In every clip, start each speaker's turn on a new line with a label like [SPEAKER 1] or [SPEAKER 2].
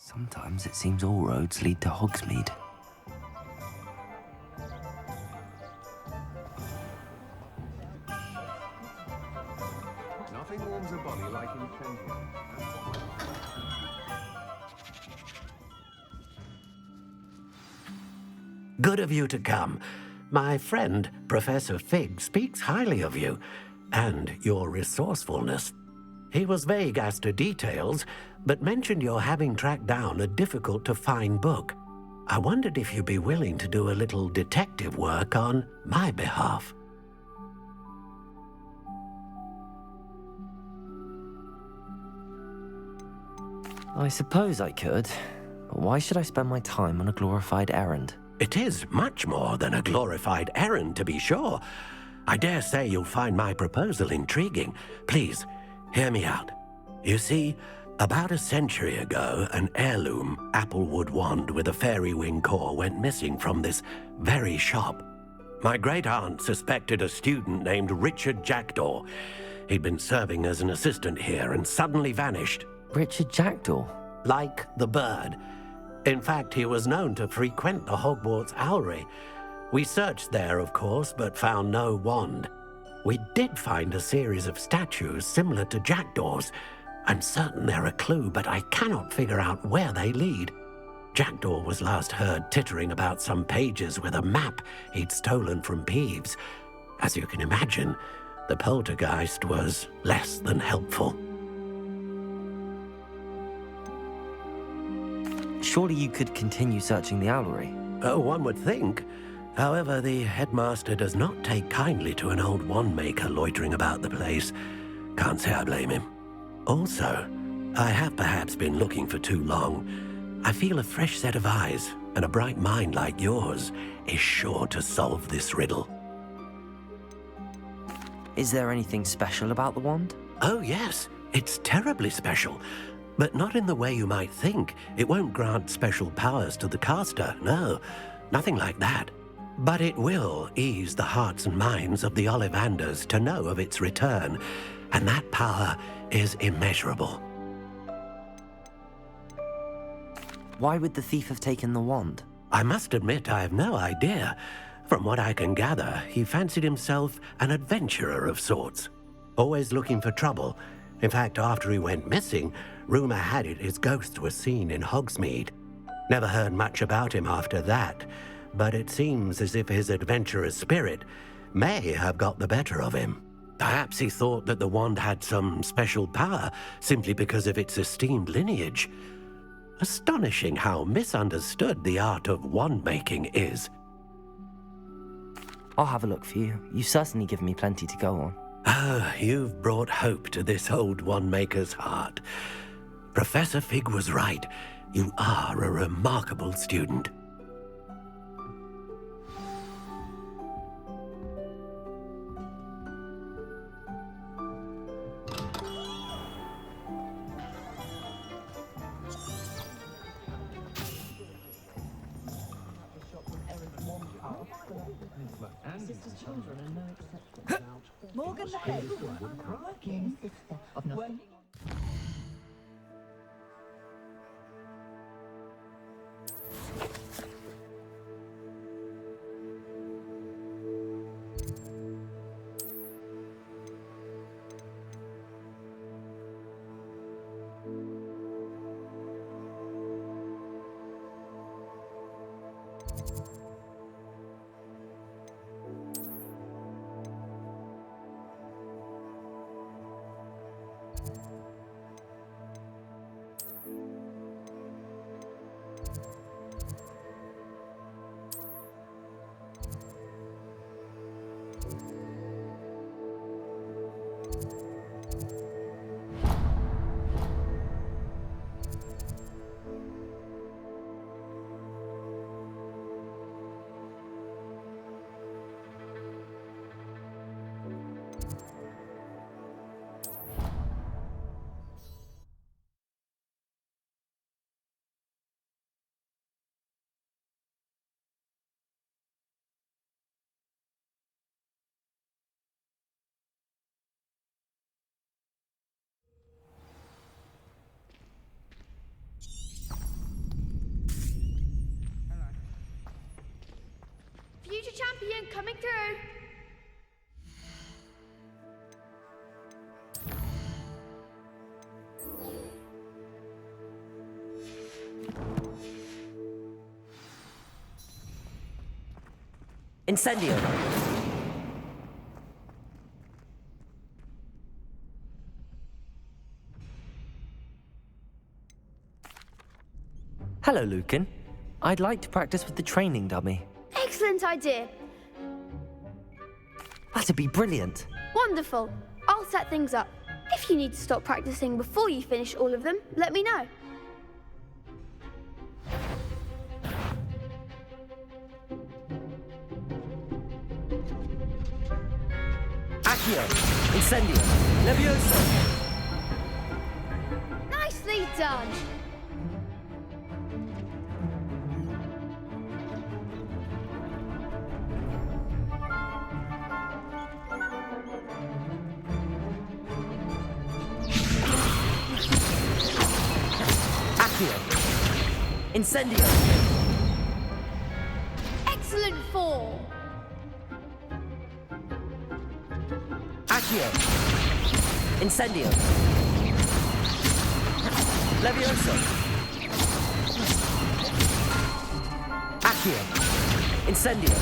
[SPEAKER 1] Sometimes it seems all roads lead to Hogsmeade.
[SPEAKER 2] Nothing warms a body like incendiary.
[SPEAKER 3] Good of you to come. My friend, Professor Fig, speaks highly of you and your resourcefulness. He was vague as to details, but mentioned your having tracked down a difficult-to-find book. I wondered if you'd be willing to do a little detective work on my behalf.
[SPEAKER 1] I suppose I could, but why should I spend my time on a glorified errand?
[SPEAKER 3] It is much more than a glorified errand, to be sure. I dare say you'll find my proposal intriguing. Please, hear me out. You see, about a century ago, an heirloom applewood wand with a fairy wing core went missing from this very shop. My great-aunt suspected a student named Richard Jackdaw. He'd been serving as an assistant here and suddenly vanished.
[SPEAKER 1] Richard Jackdaw?
[SPEAKER 3] Like the bird. In fact, he was known to frequent the Hogwarts Owlery. We searched there, of course, but found no wand. We did find a series of statues similar to Jackdaw's. I'm certain they're a clue, but I cannot figure out where they lead. Jackdaw was last heard tittering about some pages with a map he'd stolen from Peeves. As you can imagine, the poltergeist was less than helpful.
[SPEAKER 1] Surely you could continue searching the Owlery.
[SPEAKER 3] Oh, one would think. However, the headmaster does not take kindly to an old wand-maker loitering about the place. Can't say I blame him. Also, I have perhaps been looking for too long. I feel a fresh set of eyes, and a bright mind like yours is sure to solve this riddle.
[SPEAKER 1] Is there anything special about the wand?
[SPEAKER 3] Oh, yes. It's terribly special. But not in the way you might think. It won't grant special powers to the caster, no. Nothing like that. But it will ease the hearts and minds of the Ollivanders to know of its return, and that power is immeasurable.
[SPEAKER 1] Why would the thief have taken the wand?
[SPEAKER 3] I must admit I have no idea. From what I can gather, he fancied himself an adventurer of sorts. Always looking for trouble. In fact, after he went missing, rumor had it his ghost was seen in Hogsmeade. Never heard much about him after that, but it seems as if his adventurous spirit may have got the better of him. Perhaps he thought that the wand had some special power simply because of its esteemed lineage. Astonishing how misunderstood the art of wand-making is.
[SPEAKER 1] I'll have a look for you. You've certainly given me plenty to go on.
[SPEAKER 3] Ah, you've brought hope to this old wand-maker's heart. Professor Fig was right. You are a remarkable student.
[SPEAKER 4] Morgan the Head, working sister of nothing.
[SPEAKER 5] Future champion coming through.
[SPEAKER 1] Incendio! Hello, Lucan. I'd like to practice with the training dummy.
[SPEAKER 5] Excellent idea.
[SPEAKER 1] That'd be brilliant.
[SPEAKER 5] Wonderful. I'll set things up. If you need to stop practicing before you finish all of them, let me know.
[SPEAKER 1] Accio! Incendio! Levioso!
[SPEAKER 5] Nicely done.
[SPEAKER 1] Accio! Incendio!
[SPEAKER 5] Excellent form.
[SPEAKER 1] Accio! Incendio! Levioso! Accio! Incendio!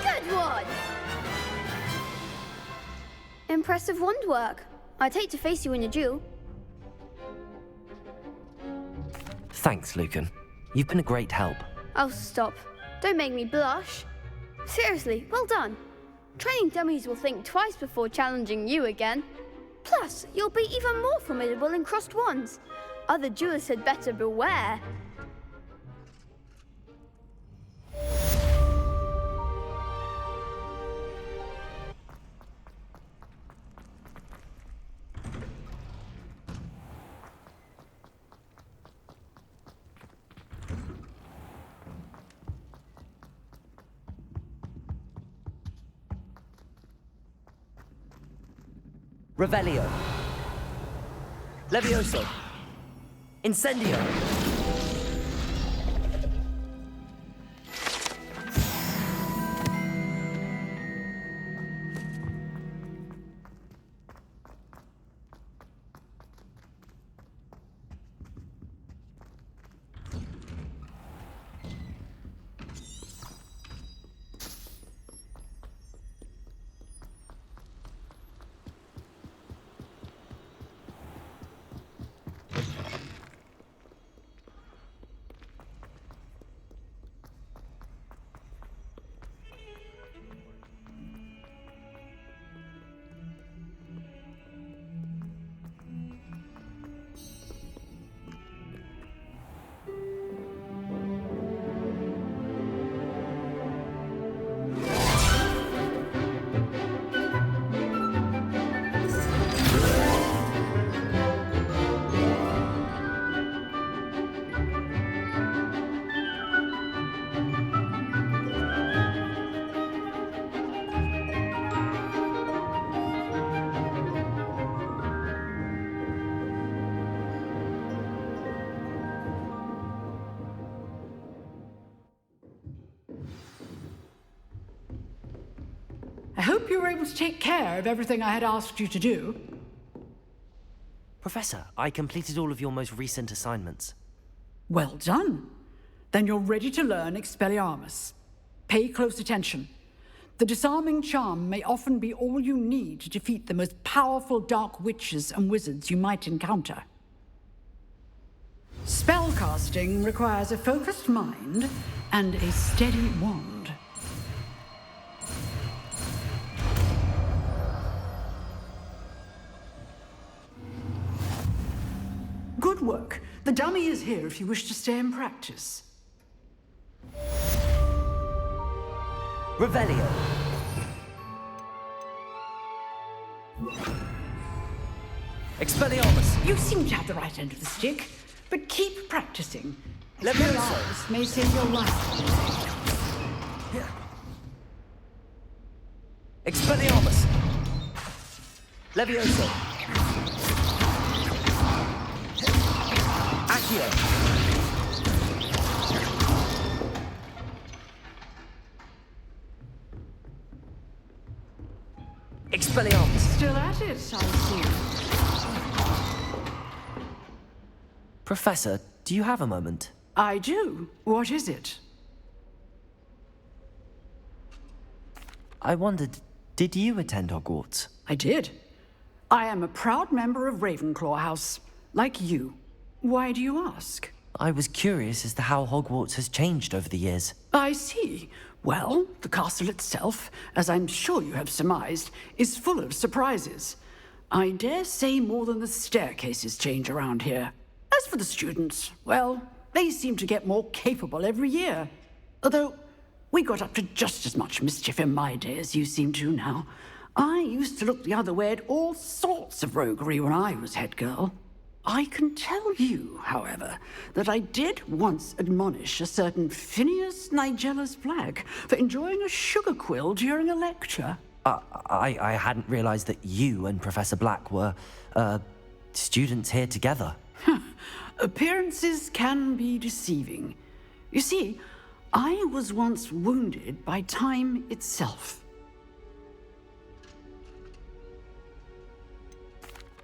[SPEAKER 5] Good one. Impressive wand work. I'd hate to face you in a duel.
[SPEAKER 1] Thanks, Lucan. You've been a great help.
[SPEAKER 5] Oh, stop. Don't make me blush. Seriously, well done. Training dummies will think twice before challenging you again. Plus, you'll be even more formidable in crossed wands. Other duelists had better beware.
[SPEAKER 1] Revelio. Levioso. Incendio.
[SPEAKER 6] I hope you were able to take care of everything I had asked you to do.
[SPEAKER 1] Professor, I completed all of your most recent assignments.
[SPEAKER 6] Well done. Then you're ready to learn Expelliarmus. Pay close attention. The disarming charm may often be all you need to defeat the most powerful dark witches and wizards you might encounter. Spellcasting requires a focused mind and a steady wand. Good work. The dummy is here if you wish to stay and practice.
[SPEAKER 1] Revelio. Expelliarmus.
[SPEAKER 6] You seem to have the right end of the stick, but keep practicing.
[SPEAKER 1] Levioso.
[SPEAKER 6] Expelliarmus may save your life.
[SPEAKER 1] Expelliarmus. Levioso. Accio.
[SPEAKER 6] it, I see.
[SPEAKER 1] Professor, do you have a moment?
[SPEAKER 6] I do. What is it?
[SPEAKER 1] I wondered, did you attend Hogwarts?
[SPEAKER 6] I did. I am a proud member of Ravenclaw House, like you. Why do you ask?
[SPEAKER 1] I was curious as to how Hogwarts has changed over the years.
[SPEAKER 6] I see. Well, the castle itself, as I'm sure you have surmised, is full of surprises. I dare say more than the staircases change around here. As for the students, well, they seem to get more capable every year. Although, we got up to just as much mischief in my day as you seem to now. I used to look the other way at all sorts of roguery when I was head girl. I can tell you, however, that I did once admonish a certain Phineas Nigella's Black for enjoying a sugar quill during a lecture.
[SPEAKER 1] I hadn't realized that you and Professor Black were, students here together.
[SPEAKER 6] Appearances can be deceiving. You see, I was once wounded by time itself.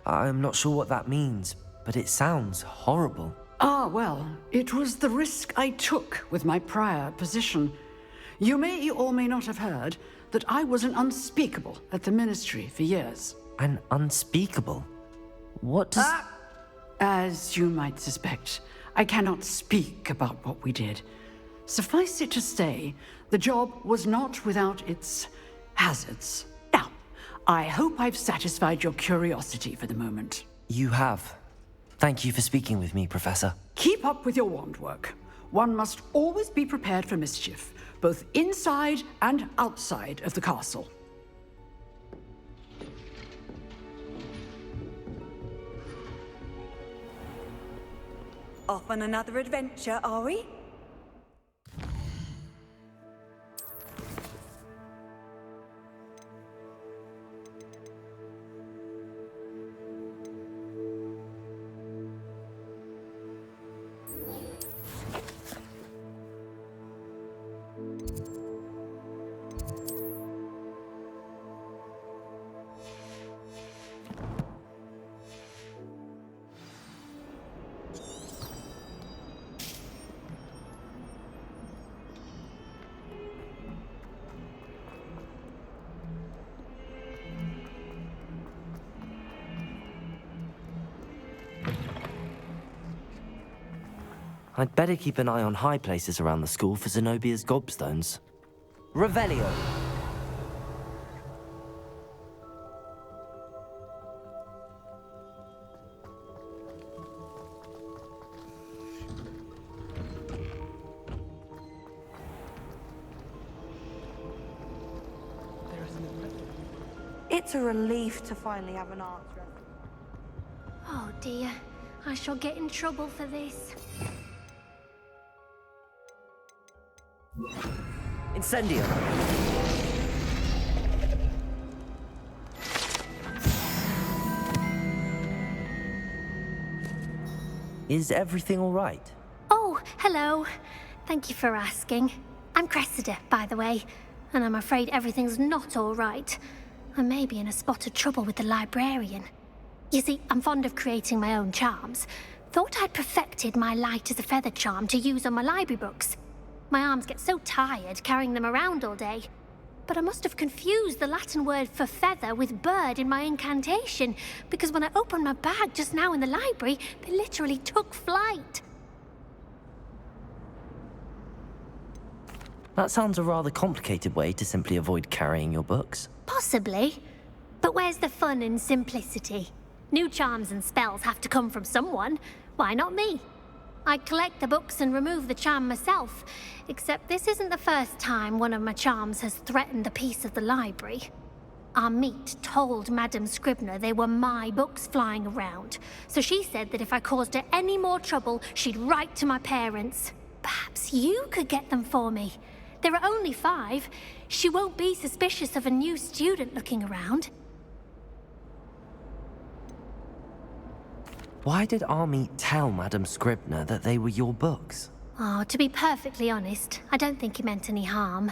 [SPEAKER 1] I'm not sure what that means, but it sounds horrible.
[SPEAKER 6] Ah, well, it was the risk I took with my prior position. You may or may not have heard that I was an unspeakable at the Ministry for years.
[SPEAKER 1] An unspeakable? What does...
[SPEAKER 6] As you might suspect, I cannot speak about what we did. Suffice it to say, the job was not without its hazards. Now, I hope I've satisfied your curiosity for the moment.
[SPEAKER 1] You have. Thank you for speaking with me, Professor.
[SPEAKER 6] Keep up with your wand work. One must always be prepared for mischief, both inside and outside of the castle.
[SPEAKER 7] Off on another adventure, are we?
[SPEAKER 1] I'd better keep an eye on high places around the school for Zenobia's gobstones. Revelio!
[SPEAKER 7] It's a relief to finally have an answer.
[SPEAKER 8] Oh dear, I shall get in trouble for this.
[SPEAKER 1] Incendio! Is everything all right?
[SPEAKER 8] Oh, hello. Thank you for asking. I'm Cressida, by the way, and I'm afraid everything's not all right. I may be in a spot of trouble with the librarian. You see, I'm fond of creating my own charms. Thought I'd perfected my light as a feather charm to use on my library books. My arms get so tired carrying them around all day. But I must have confused the Latin word for feather with bird in my incantation, because when I opened my bag just now in the library, they literally took flight.
[SPEAKER 1] That sounds a rather complicated way to simply avoid carrying your books.
[SPEAKER 8] Possibly. But where's the fun in simplicity? New charms and spells have to come from someone. Why not me? I collect the books and remove the charm myself, except this isn't the first time one of my charms has threatened the peace of the library. Our meet told Madame Scribner they were my books flying around, so she said that if I caused her any more trouble, she'd write to my parents. Perhaps you could get them for me. There are only 5. She won't be suspicious of a new student looking around.
[SPEAKER 1] Why did Army tell Madame Scribner that they were your books?
[SPEAKER 8] Oh, to be perfectly honest, I don't think he meant any harm.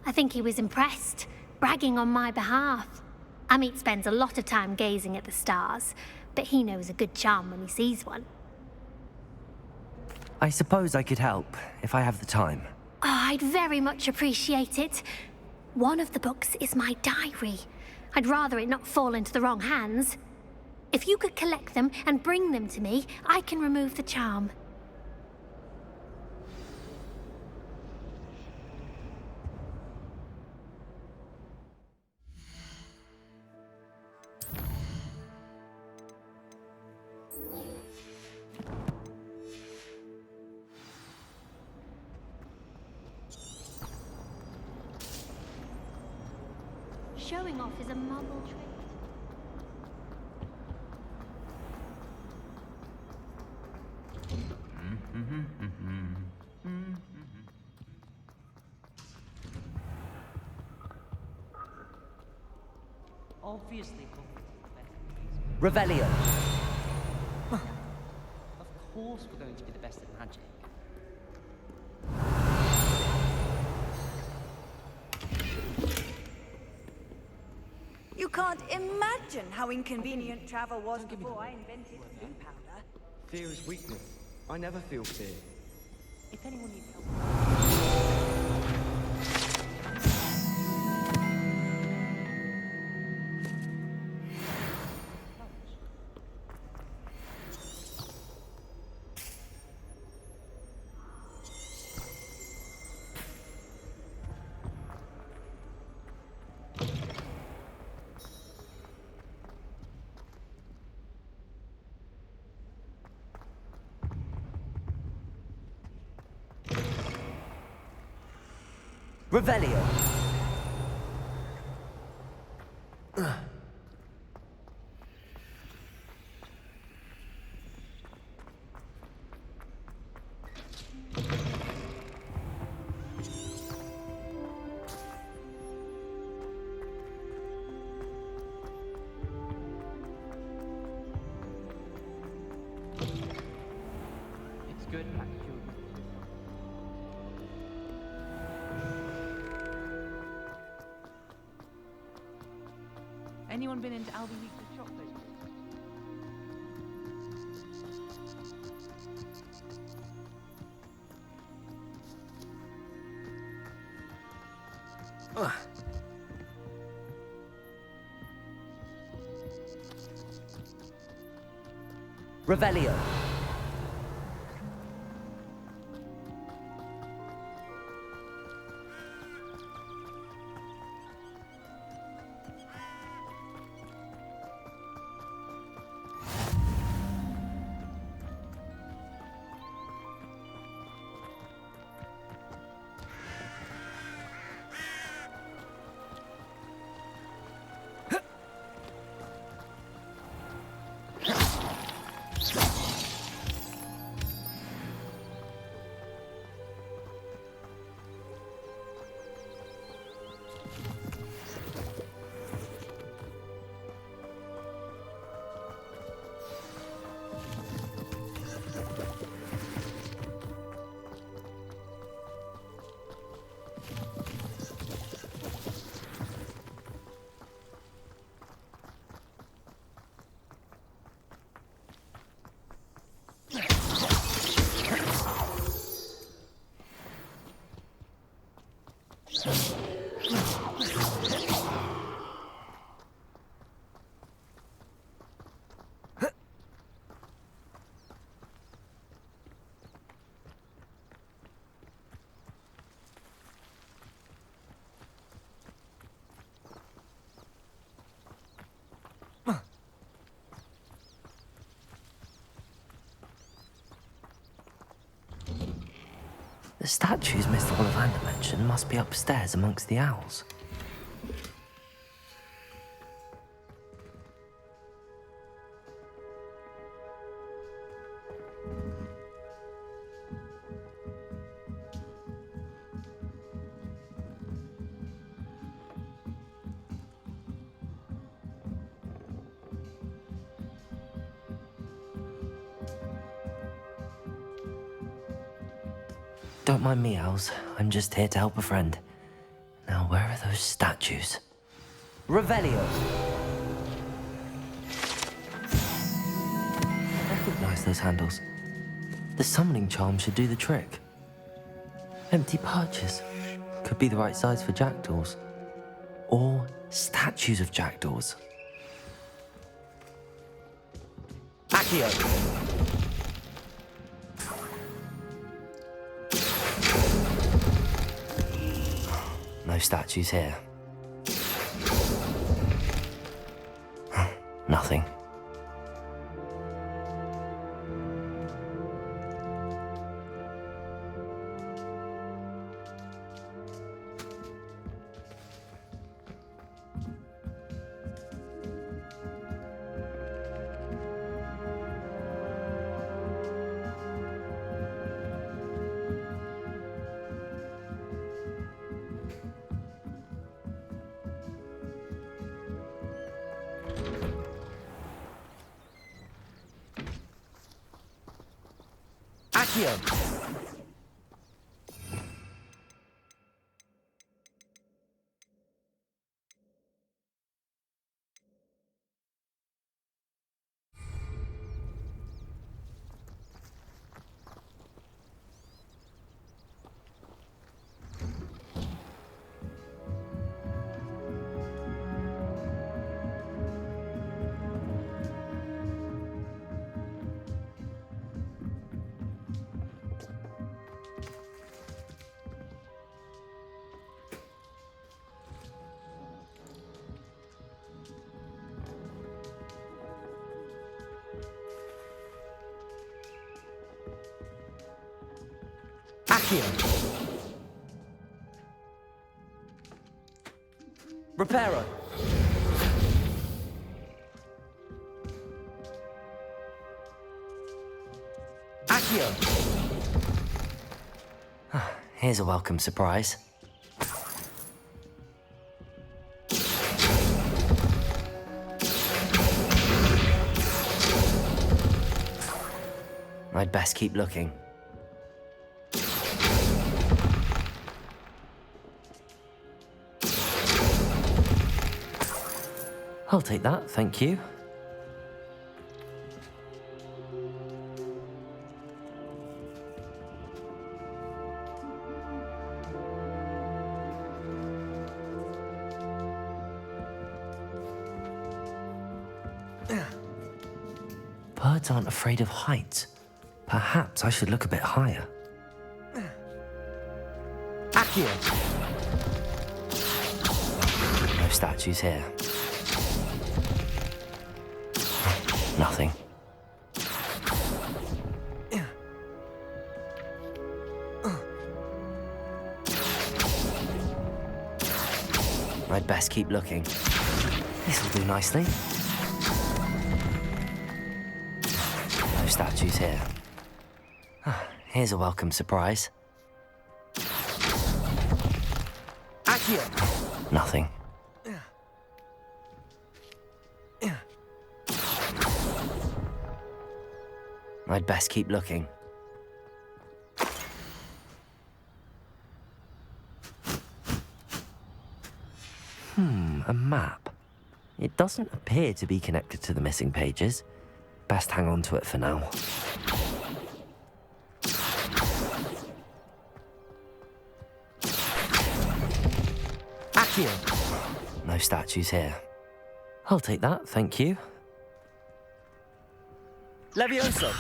[SPEAKER 8] I think he was impressed, bragging on my behalf. Amit spends a lot of time gazing at the stars, but he knows a good charm when he sees one.
[SPEAKER 1] I suppose I could help, if I have the time.
[SPEAKER 8] Oh, I'd very much appreciate it. One of the books is my diary. I'd rather it not fall into the wrong hands. If you could collect them and bring them to me, I can remove the charm. Showing off is a muggle trait.
[SPEAKER 9] Obviously,
[SPEAKER 1] Revelio!
[SPEAKER 9] of course we're going to be the best at magic.
[SPEAKER 7] You can't imagine how inconvenient travel was before I invented blue powder.
[SPEAKER 2] Fear is weakness. I never feel fear.
[SPEAKER 9] If anyone needs help...
[SPEAKER 1] Revelio!
[SPEAKER 9] It's good, actually. Anyone been into Aldi Weekly shop lately?
[SPEAKER 1] Revelio! The statues Mr. Ollivander mentioned must be upstairs amongst the owls. Don't mind me, owls. I'm just here to help a friend. Now, where are those statues? Revelio! compass handles. The summoning charm should do the trick. Empty perches could be the right size for jackdaws. Or statues of jackdaws. Accio! No statues here. Nothing. Accio! Accio! Reparo! Accio! Here's a welcome surprise. I'd best keep looking. I'll take that, thank you. Birds aren't afraid of heights. Perhaps I should look a bit higher. Accio! No statues here. Nothing. I'd best keep looking. This'll do nicely. No statues here. Here's a welcome surprise. Accio! Nothing. I'd best keep looking. A map. It doesn't appear to be connected to the missing pages. Best hang on to it for now. Accio! No statues here. I'll take that, thank you. Levioso!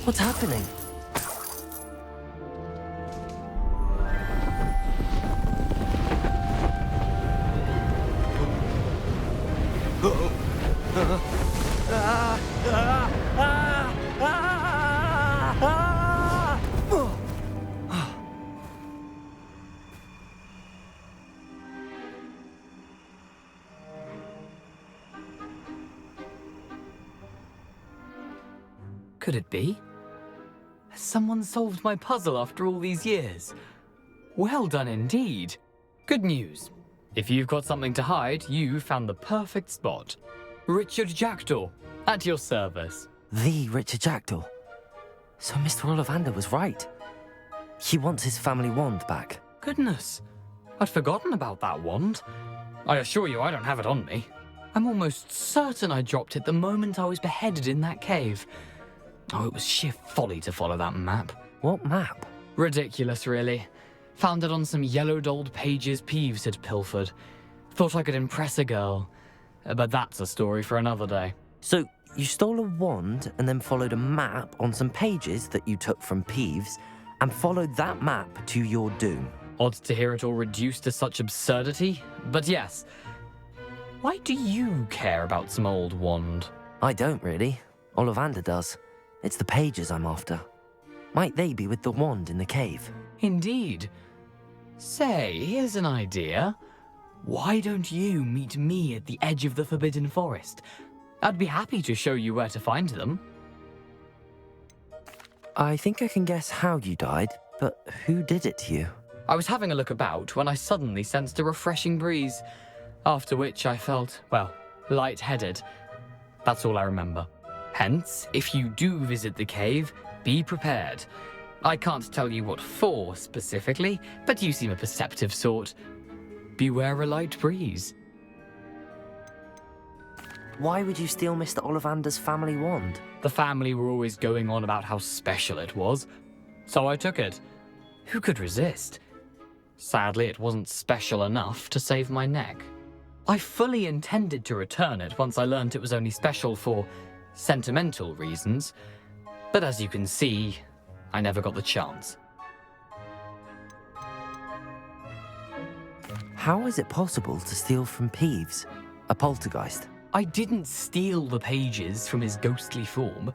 [SPEAKER 1] What's happening?
[SPEAKER 10] Could it be? Has someone solved my puzzle after all these years? Well done indeed. Good news. If you've got something to hide, you found the perfect spot. Richard Jackdaw, at your service.
[SPEAKER 1] The Richard Jackdaw. So Mr. Ollivander was right. He wants his family wand back.
[SPEAKER 10] Goodness, I'd forgotten about that wand. I assure you I don't have it on me. I'm almost certain I dropped it the moment I was beheaded in that cave. Oh, it was sheer folly to follow that map.
[SPEAKER 1] What map?
[SPEAKER 10] Ridiculous, really. Found it on some yellowed old pages Peeves had pilfered. Thought I could impress a girl. But that's a story for another day.
[SPEAKER 1] So, you stole a wand and then followed a map on some pages that you took from Peeves and followed that map to your doom.
[SPEAKER 10] Odd to hear it all reduced to such absurdity, but yes. Why do you care about some old wand?
[SPEAKER 1] I don't really. Ollivander does. It's the pages I'm after. Might they be with the wand in the cave?
[SPEAKER 10] Indeed. Say, here's an idea. Why don't you meet me at the edge of the Forbidden Forest? I'd be happy to show you where to find them.
[SPEAKER 1] I think I can guess how you died, but who did it to you?
[SPEAKER 10] I was having a look about when I suddenly sensed a refreshing breeze, after which I felt, well, lightheaded. That's all I remember. Hence, if you do visit the cave, be prepared. I can't tell you what for specifically, but you seem a perceptive sort. Beware a light breeze.
[SPEAKER 1] Why would you steal Mr. Ollivander's family wand?
[SPEAKER 10] The family were always going on about how special it was, so I took it. Who could resist? Sadly, it wasn't special enough to save my neck. I fully intended to return it once I learned it was only special for sentimental reasons, but as you can see, I never got the chance.
[SPEAKER 1] How is it possible to steal from Peeves, a poltergeist?
[SPEAKER 10] I didn't steal the pages from his ghostly form.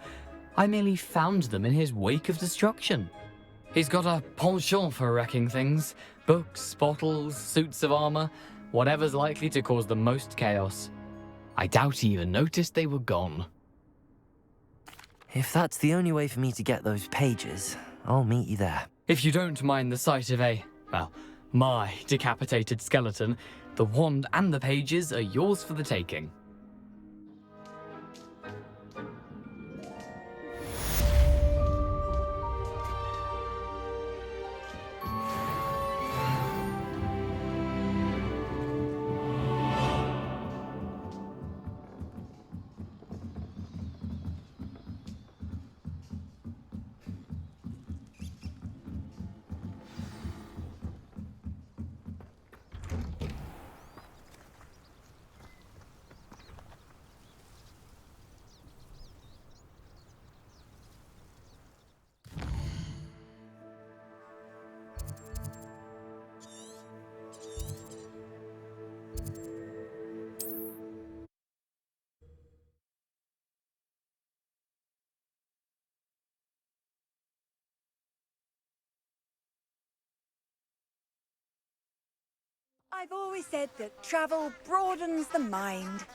[SPEAKER 10] I merely found them in his wake of destruction. He's got a penchant for wrecking things. Books, bottles, suits of armor, whatever's likely to cause the most chaos. I doubt he even noticed they were gone.
[SPEAKER 1] If that's the only way for me to get those pages, I'll meet you there.
[SPEAKER 10] If you don't mind the sight of my decapitated skeleton, the wand and the pages are yours for the taking.
[SPEAKER 7] I've always said that travel broadens the mind.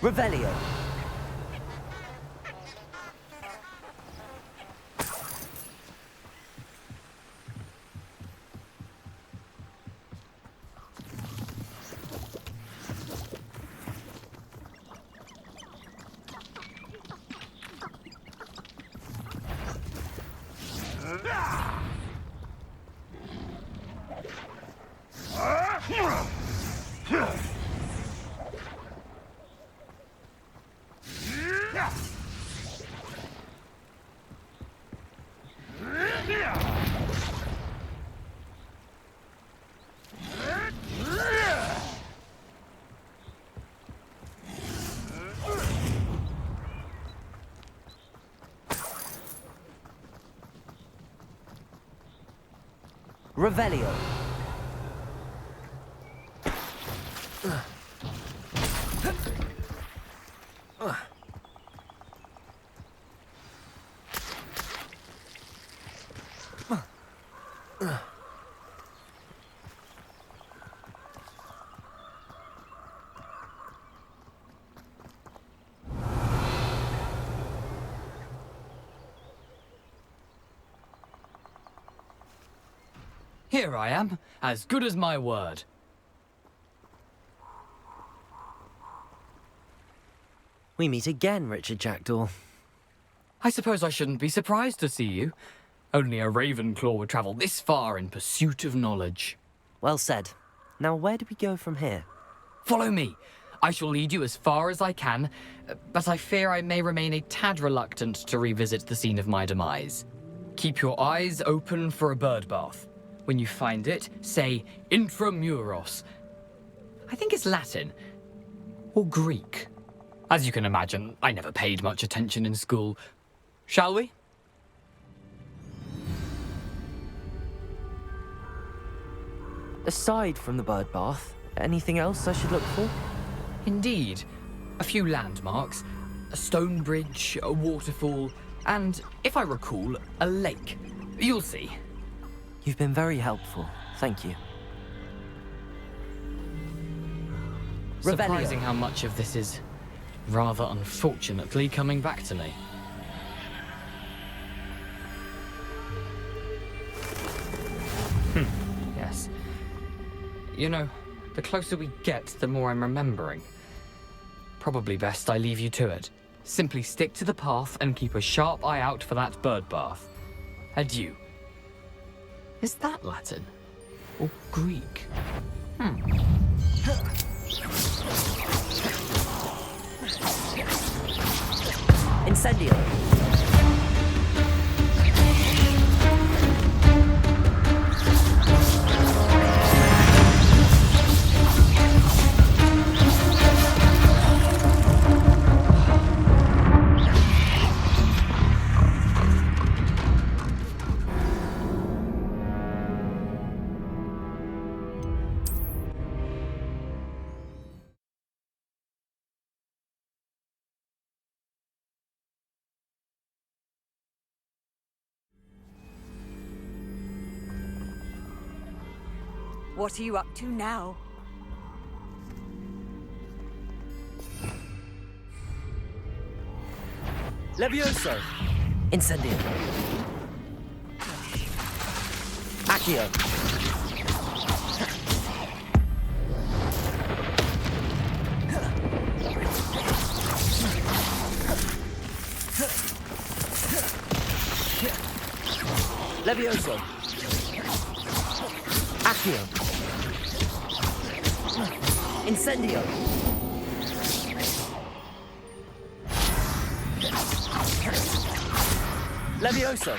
[SPEAKER 1] Revelio. Revelio.
[SPEAKER 10] Here I am, as good as my word.
[SPEAKER 1] We meet again, Richard Jackdaw.
[SPEAKER 10] I suppose I shouldn't be surprised to see you. Only a Ravenclaw would travel this far in pursuit of knowledge.
[SPEAKER 1] Well said. Now, where do we go from here?
[SPEAKER 10] Follow me. I shall lead you as far as I can, but I fear I may remain a tad reluctant to revisit the scene of my demise. Keep your eyes open for a bird bath. When you find it, say intramuros. I think it's Latin. Or Greek. As you can imagine, I never paid much attention in school. Shall we?
[SPEAKER 1] Aside from the bird bath, anything else I should look for?
[SPEAKER 10] Indeed. A few landmarks, a stone bridge, a waterfall, and, if I recall, a lake. You'll see.
[SPEAKER 1] You've been very helpful. Thank you.
[SPEAKER 10] Surprising how much of this is, rather unfortunately, coming back to me. Yes. You know, the closer we get, the more I'm remembering. Probably best I leave you to it. Simply stick to the path and keep a sharp eye out for that bird bath. Adieu. Is that Latin? Or Greek?
[SPEAKER 1] Incendio!
[SPEAKER 7] What are you up to now?
[SPEAKER 1] Levioso! Incendio! Accio! Levioso! Accio! Incendio! Levioso!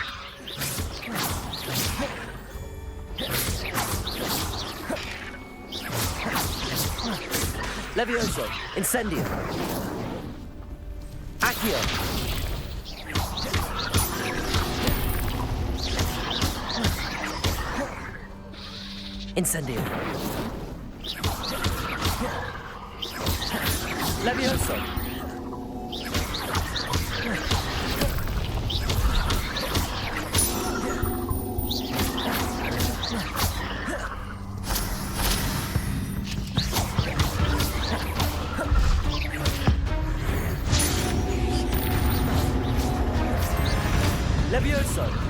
[SPEAKER 1] Levioso! Incendio! Accio! Incendio! Levioso! Levioso!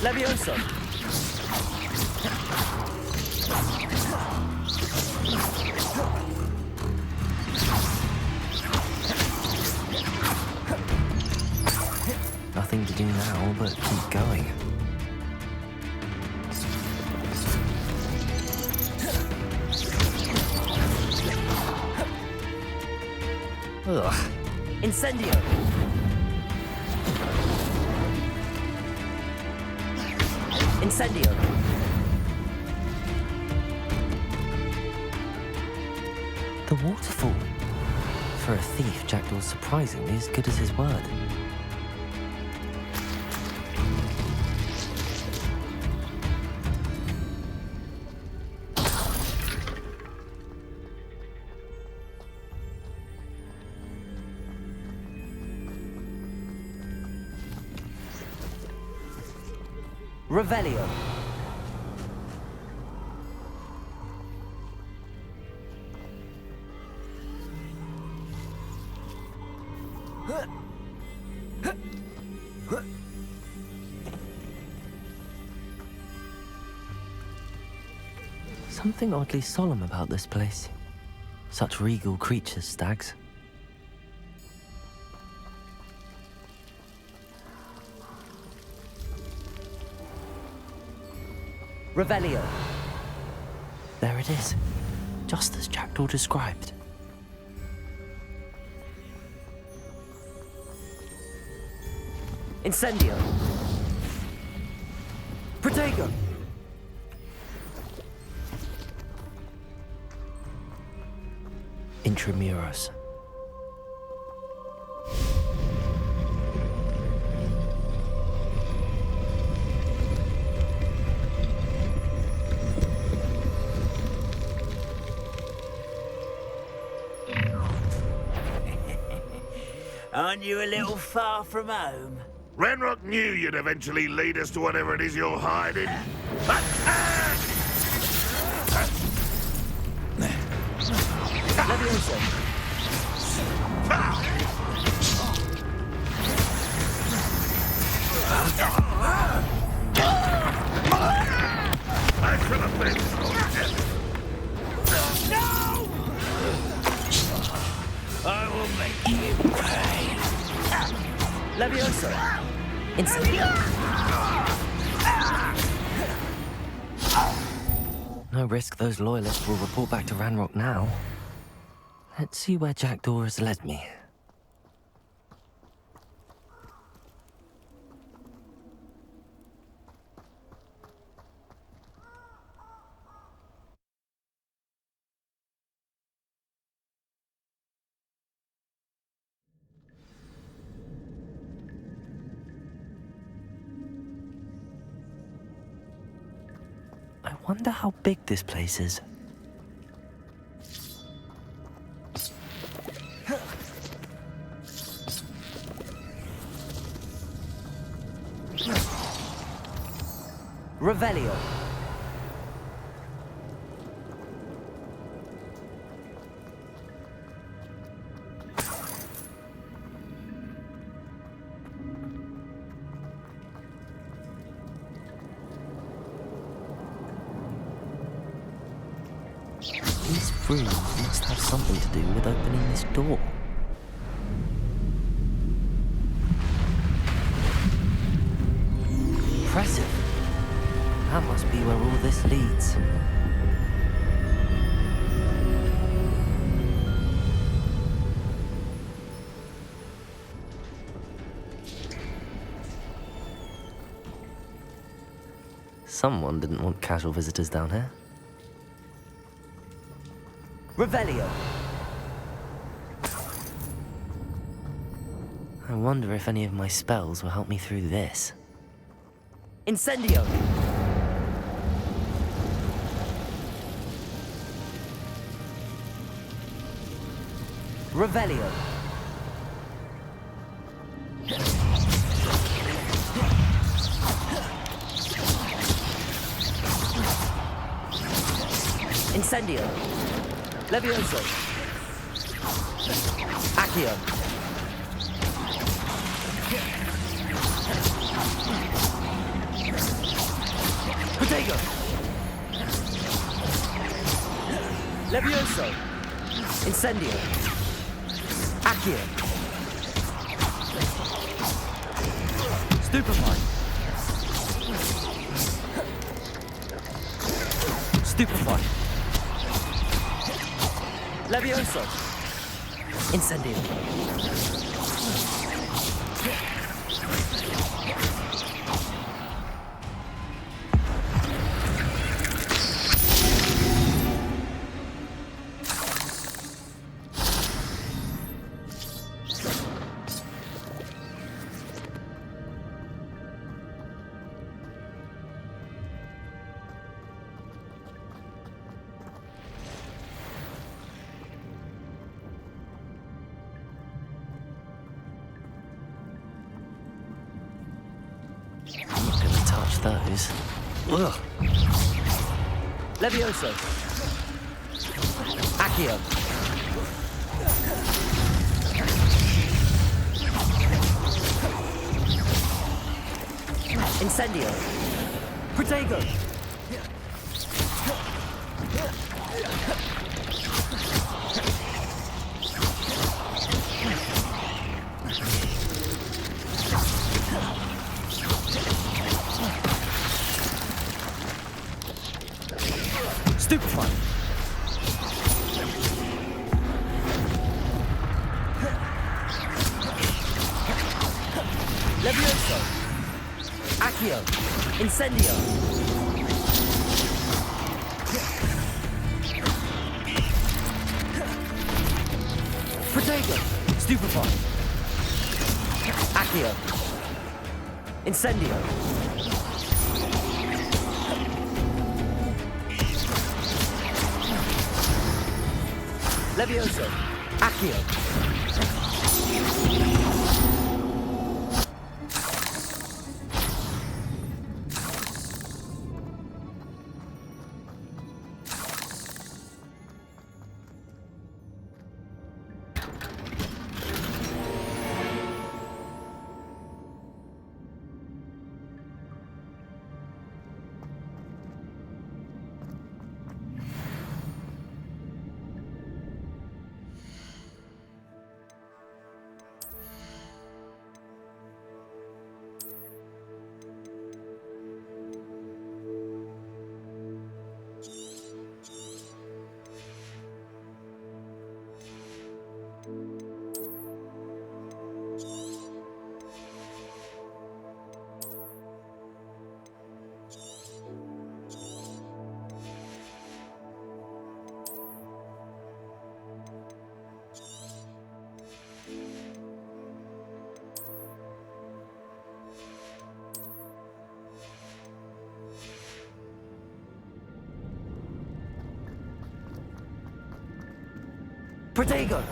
[SPEAKER 1] Levioso! Nothing to do now but keep going. Ugh. Incendio! Incendio! The waterfall. for a thief, Jackdaw's surprisingly as good as his word. Revelio. Something oddly solemn about this place. Such regal creatures, stags. Revelio. There it is, just as Jackdaw described. Incendio. Protego. Intramuros.
[SPEAKER 11] Aren't you a little far from home?
[SPEAKER 12] Ranrock knew you'd eventually lead us to whatever it is you're hiding. I could have been so heavy.
[SPEAKER 11] No! I will make you pay.
[SPEAKER 1] Levioso. Incendio. No risk those loyalists will report back to Ranrock now. Let's see where Jackdaw has led me. I wonder how big this place is. Revelio. These rooms must have something to do with opening this door. Impressive. That must be where all this leads. Someone didn't want casual visitors down here. Revelio. I wonder if any of my spells will help me through this. Incendio. Revelio. Incendio. Levioso. Accio. Protego. Levioso. Incendio. Accio. Stupefy. Stupefy. Levioso. Incendio. of those.
[SPEAKER 2] Ugh. Levioso. Accio. Incendio. Protego. Stupefy. Levioso. Accio. Incendio. Protego. Stupefy. Accio. Incendio. Levioso. Accio. Protego.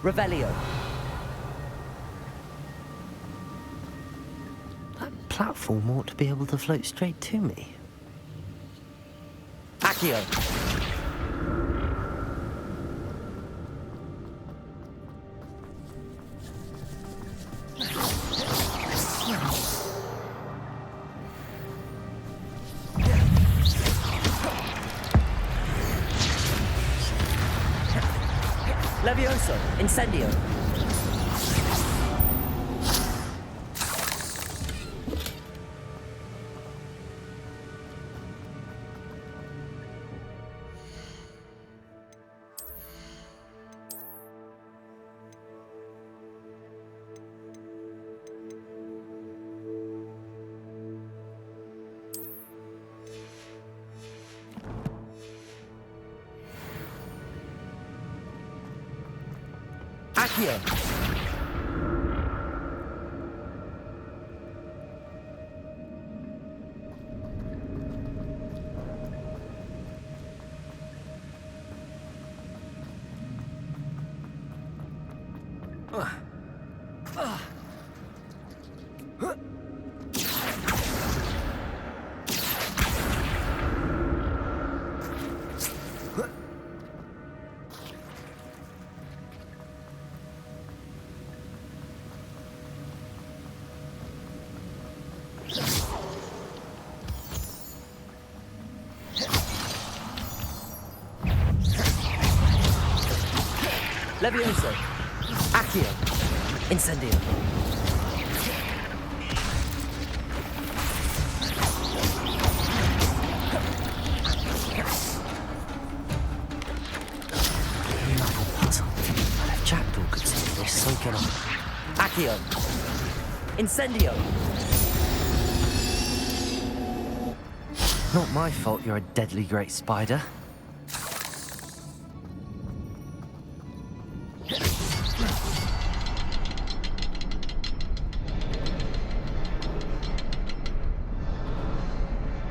[SPEAKER 2] Revelio.
[SPEAKER 1] That platform ought to be able to float straight to me.
[SPEAKER 2] Accio. Levioso. Incendio. Accio. Levioso. Accio. Incendio.
[SPEAKER 1] Another puzzle. And if Jackdaw could solve this, so can I.
[SPEAKER 2] Accio. Incendio.
[SPEAKER 1] Not my fault you're a deadly great spider.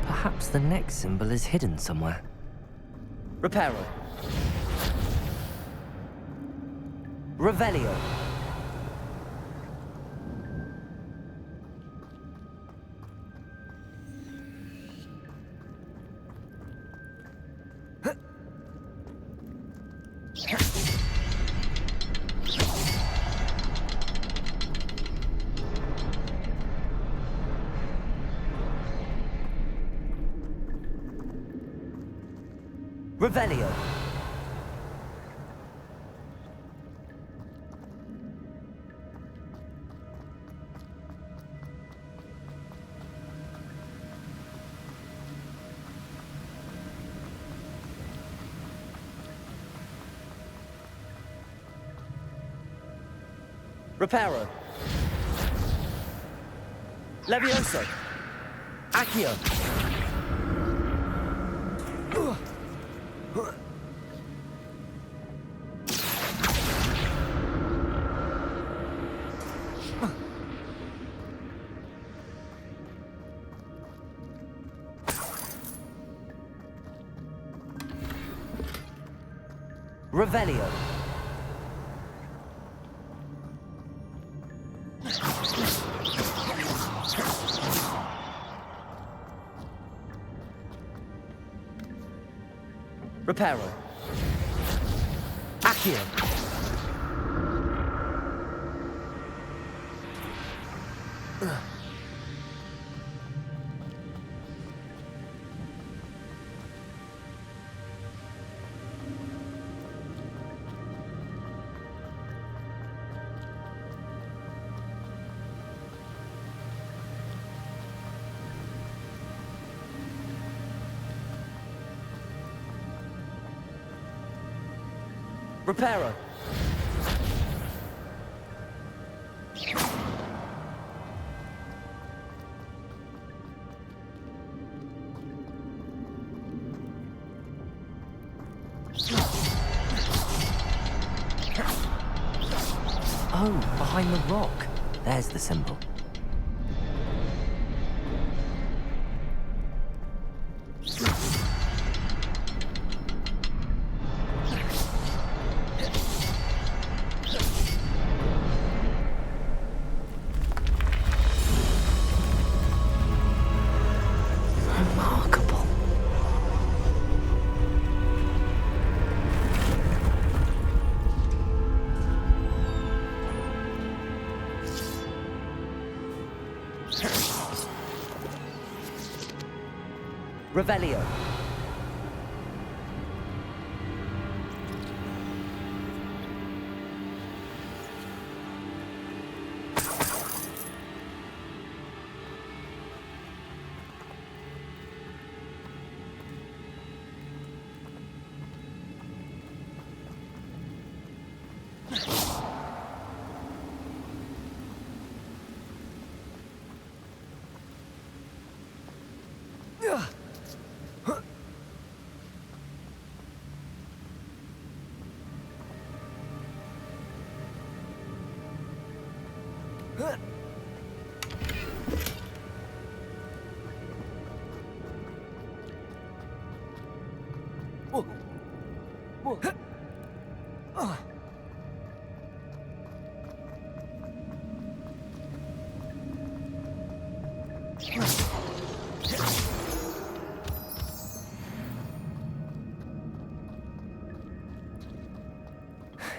[SPEAKER 1] Perhaps the next symbol is hidden somewhere.
[SPEAKER 2] Reparo. Revelio. Revelio. Reparo. Levioso. Accio. Revelio. Reparo. Accio. Reparo.
[SPEAKER 1] Oh, behind the rock. There's the symbol. Remarkable.
[SPEAKER 2] Revelio.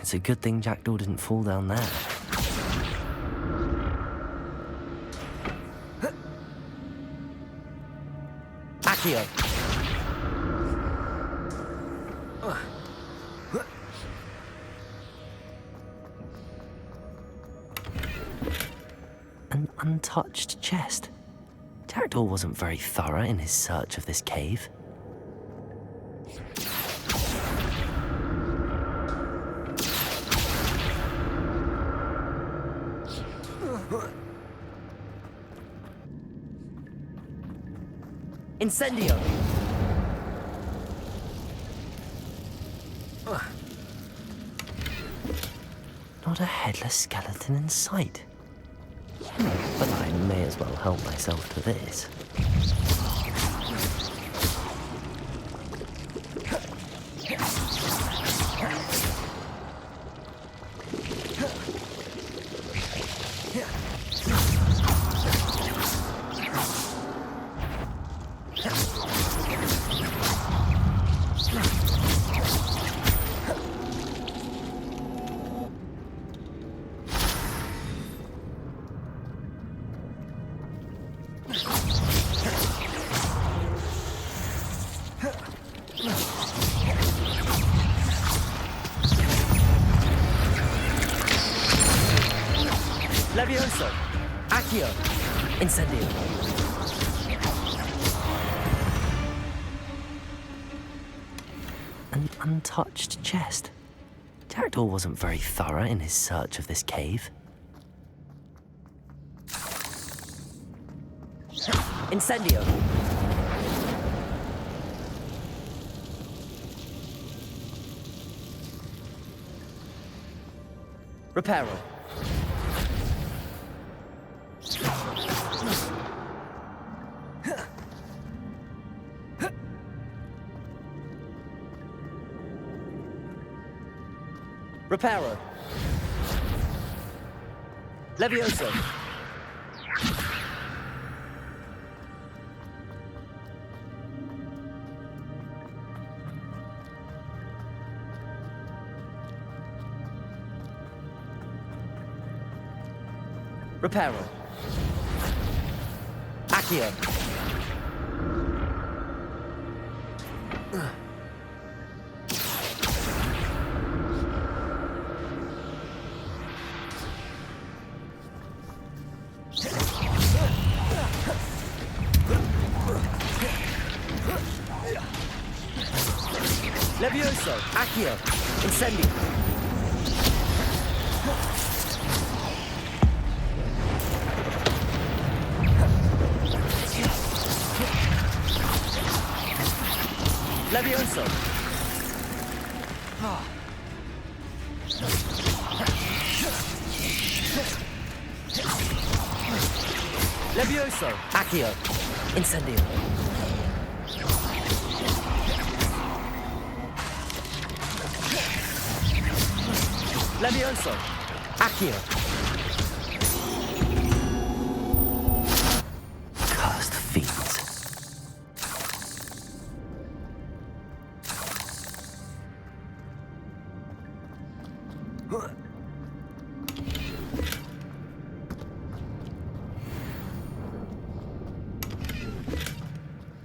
[SPEAKER 1] It's a good thing Jackdaw didn't fall down there.
[SPEAKER 2] Accio.
[SPEAKER 1] An untouched chest. Jackdaw wasn't very thorough in his search of this cave.
[SPEAKER 2] Incendio.
[SPEAKER 1] Not a headless skeleton in sight. But I may as well help myself to this.
[SPEAKER 2] Levioso. Accio. Incendio.
[SPEAKER 1] An untouched chest. Jackdaw wasn't very thorough in his search of this cave.
[SPEAKER 2] Incendio. Reparo. Reparo. Levioso. Reparo. Accio. Levioso. Accio. Incendio. Levioso. Levioso. Accio. Incendio. Levioso. Accio.
[SPEAKER 1] Cursed fiends.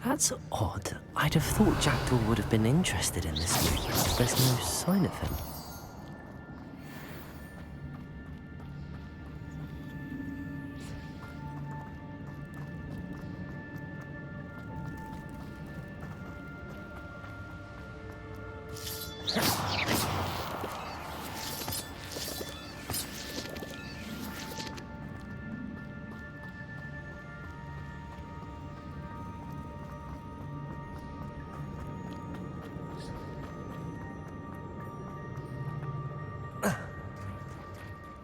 [SPEAKER 1] That's odd. I'd have thought Jackdaw would have been interested in this movie, but there's no sign of him.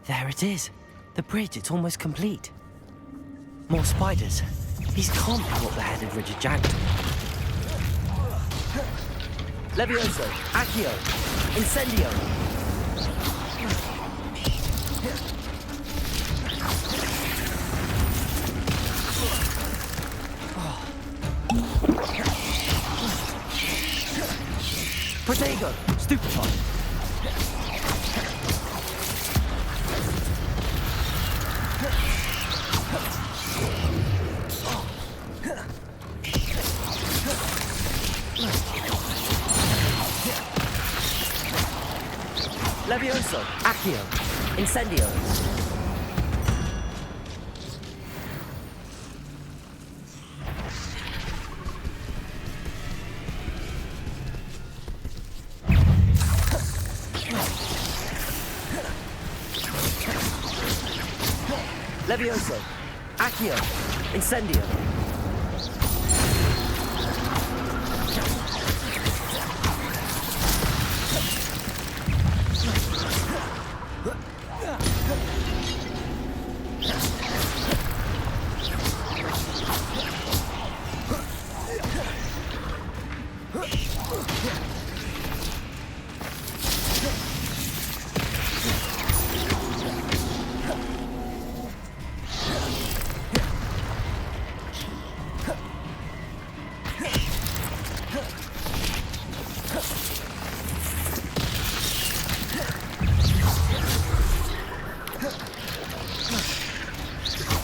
[SPEAKER 1] There it is. The bridge, it's almost complete. More spiders. These can't be what beheaded Rigid Jackdaw.
[SPEAKER 2] Levioso. Accio. Incendio. Protego. Stupefy. Levioso. Accio. Incendio. Levioso. Accio. Incendio.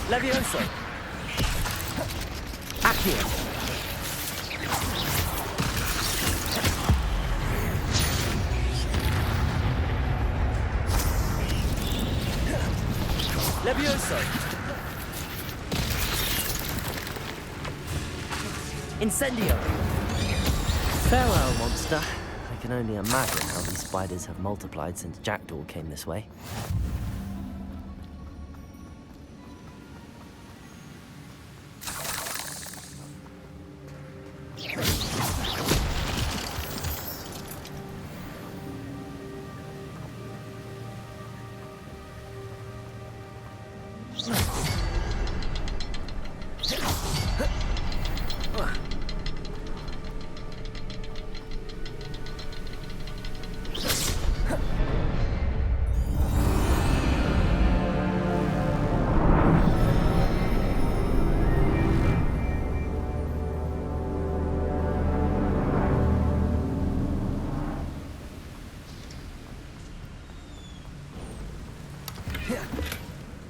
[SPEAKER 2] Levioso. Accio. Levioso. Incendio.
[SPEAKER 1] Farewell, monster. I can only imagine how these spiders have multiplied since Jackdaw came this way.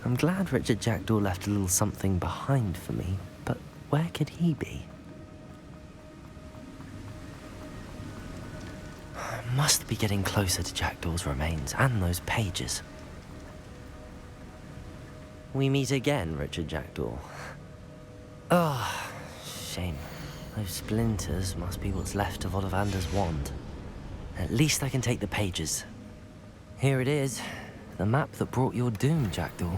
[SPEAKER 1] I'm glad Richard Jackdaw left a little something behind for me, but where could he be? Must be getting closer to Jackdaw's remains and those pages. We meet again, Richard Jackdaw. Oh, shame. Those splinters must be what's left of Ollivander's wand. At least I can take the pages. Here it is. The map that brought your doom, Jackdaw.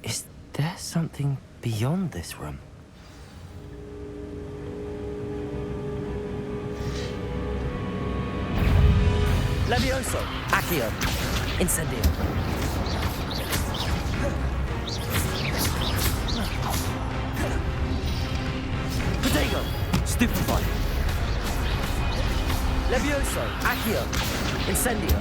[SPEAKER 1] Is there something beyond this room?
[SPEAKER 2] Levioso. Accio. Incendio. Protego. Stupefy. Levioso. Accio. Incendio.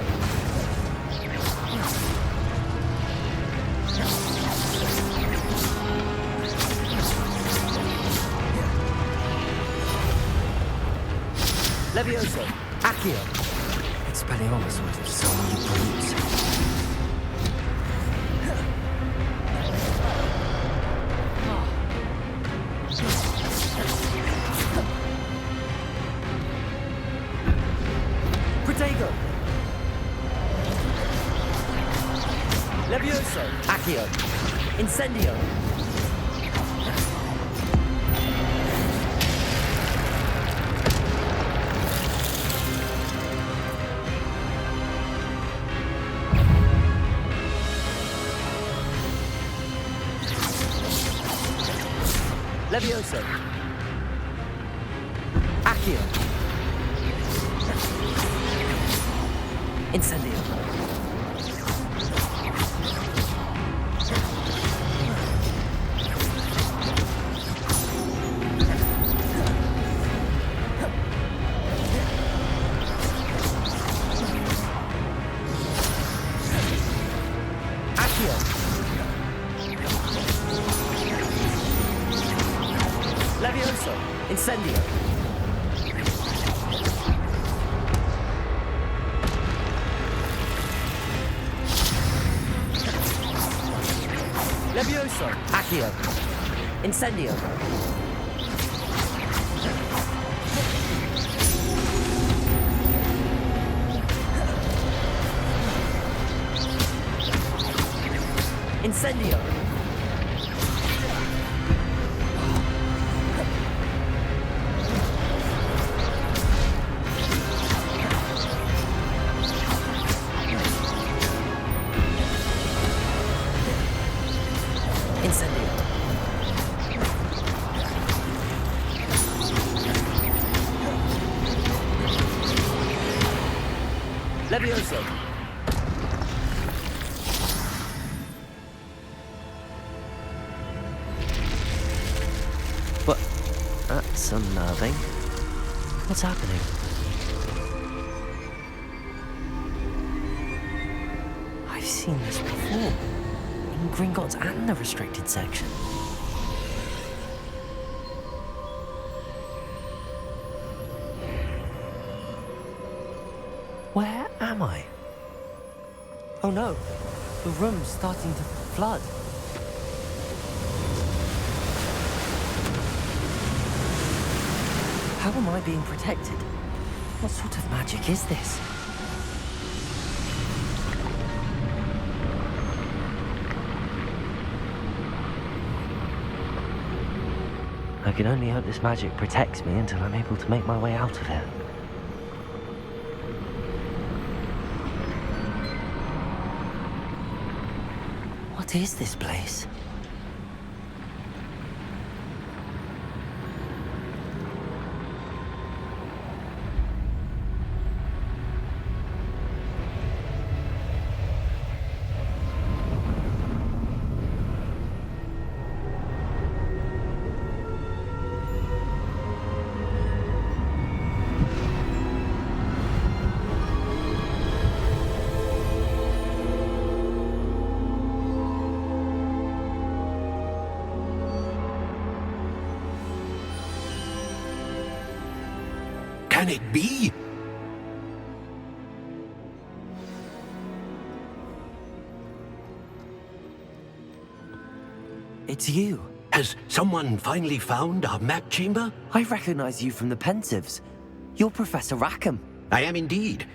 [SPEAKER 2] Levioso. Accio.
[SPEAKER 1] Expelliarmus would have so many brutes.
[SPEAKER 2] Protego. Levioso. Accio. Incendio. Levioso. Accio. Incendio. Accio. Levioso. Incendio. Levioso. Accio. Incendio. Incendio. Incendio. Levioso.
[SPEAKER 1] That's unnerving. What's happening? I've seen this before. In Gringotts and the restricted section. Where am I? Oh no, the room's starting to flood. How am I being protected? What sort of magic is this? I can only hope this magic protects me until I'm able to make my way out of here. What is this place?
[SPEAKER 3] Can it be?
[SPEAKER 1] It's you.
[SPEAKER 3] Has someone finally found our map chamber?
[SPEAKER 1] I recognize you from the Pensives. You're Professor Rackham.
[SPEAKER 3] I am indeed.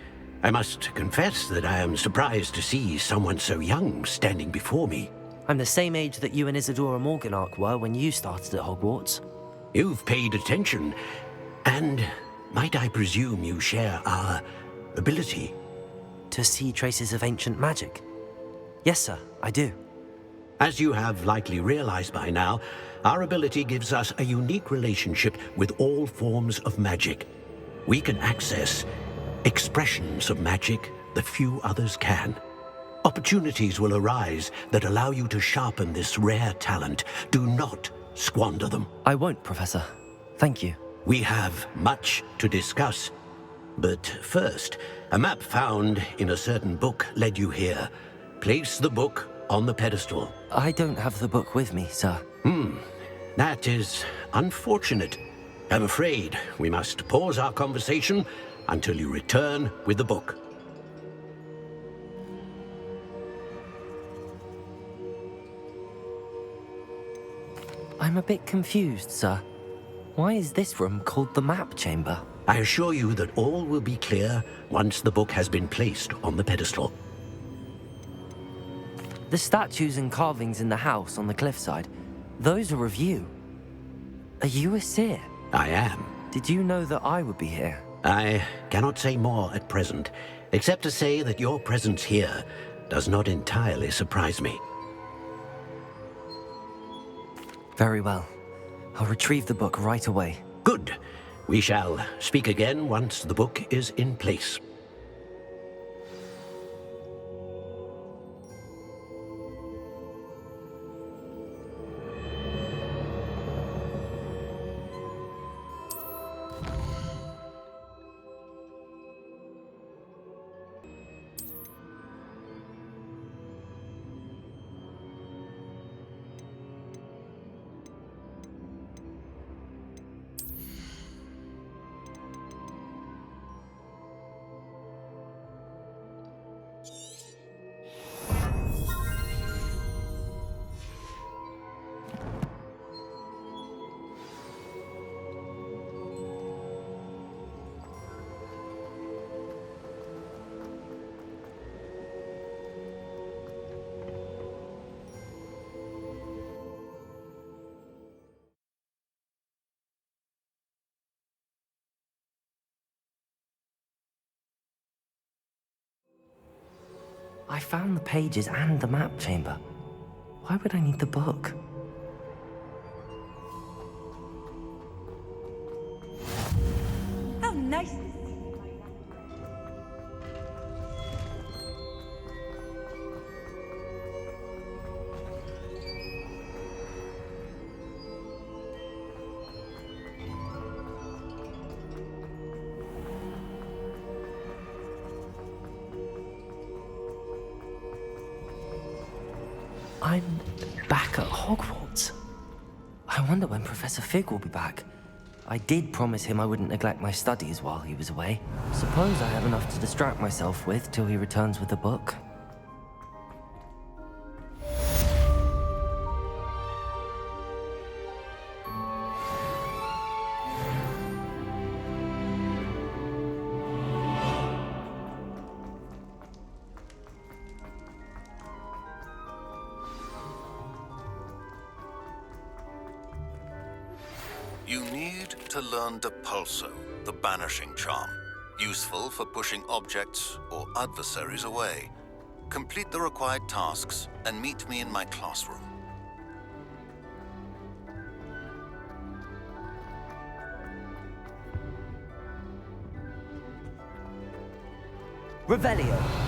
[SPEAKER 3] I must confess that I am surprised to see someone so young standing before me.
[SPEAKER 1] I'm the same age that you and Isadora Morganach were when you started at Hogwarts.
[SPEAKER 3] You've paid attention, and might I presume you share our ability?
[SPEAKER 1] To see traces of ancient magic? Yes, sir, I do.
[SPEAKER 3] As you have likely realized by now, our ability gives us a unique relationship with all forms of magic. We can access expressions of magic that few others can. Opportunities will arise that allow you to sharpen this rare talent. Do not squander them.
[SPEAKER 1] I won't, Professor. Thank you.
[SPEAKER 3] We have much to discuss. But first, a map found in a certain book led you here. Place the book on the pedestal.
[SPEAKER 1] I don't have the book with me, sir.
[SPEAKER 3] That is unfortunate. I'm afraid we must pause our conversation until you return with the book.
[SPEAKER 1] I'm a bit confused, sir. Why is this room called the map chamber?
[SPEAKER 3] I assure you that all will be clear once the book has been placed on the pedestal.
[SPEAKER 1] The statues and carvings in the house on the cliffside, those are of you. Are you a seer?
[SPEAKER 3] I am.
[SPEAKER 1] Did you know that I would be here?
[SPEAKER 3] I cannot say more at present, except to say that your presence here does not entirely surprise me.
[SPEAKER 1] Very well. I'll retrieve the book right away.
[SPEAKER 3] Good. We shall speak again once the book is in place.
[SPEAKER 1] I found the pages and the map chamber. Why would I need the book?
[SPEAKER 7] How nice.
[SPEAKER 1] I'm back at Hogwarts. I wonder when Professor Fig will be back. I did promise him I wouldn't neglect my studies while he was away. Suppose I have enough to distract myself with till he returns with the book.
[SPEAKER 13] You need to learn Depulso, the banishing charm, useful for pushing objects or adversaries away. Complete the required tasks and meet me in my classroom.
[SPEAKER 2] Revelio.